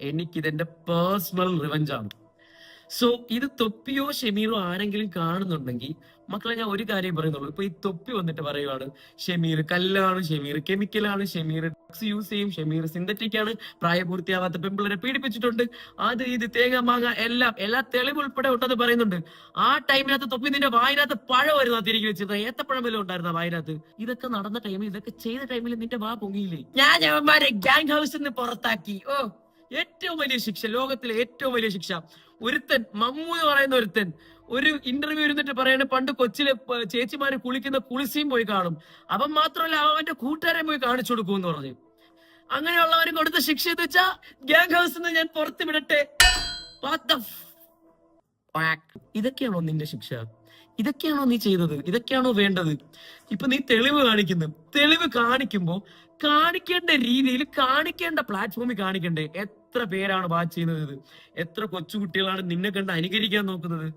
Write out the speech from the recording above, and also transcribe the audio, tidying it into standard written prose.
എനിക്കിതെന്റെ personal റിവഞ്ചാണ്. So ഇത് തൊപ്പിയോ ഷെമീറോ ആരെങ്കിലും കാണുന്നുണ്ടെങ്കിൽ മക്കളെ ഞാൻ ഒരു കാര്യം പറയുന്നുള്ളൂ. ഇപ്പൊ ഈ തൊപ്പി വന്നിട്ട് പറയുവാണ് ഷെമീർ കല്ലാണ്, ഷെമീർ കെമിക്കലാണ്, ഷെമീർ ഡ്രഗ്സ് യൂസ് ചെയ്യും, ഷെമീർ സിന്തറ്റിക് ആണ്, പ്രായപൂർത്തിയാവാത്ത പെമ്പിള്ളേരെ പീഡിപ്പിച്ചിട്ടുണ്ട്, അത് ഇത് തേങ്ങ മാങ്ങ എല്ലാ തെളിവ് ഉൾപ്പെടെ ഉണ്ടെന്ന് പറയുന്നുണ്ട്. ആ ടൈമിനകത്ത് തൊപ്പി നിന്റെ വായിനകത്ത് പഴം വരുന്ന തിരികെ വെച്ചിരുന്ന ഏത്തപ്പഴം വല്ലതും ഉണ്ടായിരുന്ന വായിനകത്ത്? ഇതൊക്കെ നടന്ന ടൈമിൽ, ഇതൊക്കെ ചെയ്ത ടൈമിൽ നിന്റെ വാ പൊങ്ങിയില്ലേ? ഞാൻ അവന്മാരെ ഗ്യാങ് ഹൗസിൽ നിന്ന് പുറത്താക്കി. ഓ, ഏറ്റവും വലിയ ശിക്ഷ, ലോകത്തിലെ ഏറ്റവും വലിയ ശിക്ഷ. ഒരുത്തൻ, മമ്മു എന്ന് പറയുന്ന ഒരുത്തൻ ഒരു ഇന്റർവ്യൂ ഇരുന്നിട്ട് പറയണ പണ്ട് കൊച്ചിലെ ചേച്ചിമാര് കുളിക്കുന്ന കുളിസിയും പോയി കാണും, അവൻ മാത്രമല്ല അവന്റെ കൂട്ടുകാരെ പോയി കാണിച്ചു കൊടുക്കും എന്ന് പറഞ്ഞു. അങ്ങനെയുള്ളവര് കൊടുത്ത ശിക്ഷ എന്ന് വെച്ചാ ഗ്യാങ് ഹൗസിൽ നിന്ന് ഞാൻ പുറത്തു വിടട്ടെ. ഇതൊക്കെയാണോ നിന്റെ ശിക്ഷ? ഇതൊക്കെയാണോ നീ ചെയ്തത്? ഇതൊക്കെയാണോ വേണ്ടത്? ഇപ്പൊ നീ തെളിവ് കാണിക്കുന്നു. തെളിവ് കാണിക്കുമ്പോ കാണിക്കേണ്ട രീതിയിൽ, കാണിക്കേണ്ട പ്ലാറ്റ്ഫോമിൽ കാണിക്കണ്ടേ? എത്ര പേരാണ് വാച്ച് ചെയ്യുന്നത്? എത്ര കൊച്ചുകുട്ടികളാണ് നിന്നെ കണ്ട് അനുകരിക്കാൻ നോക്കുന്നത്?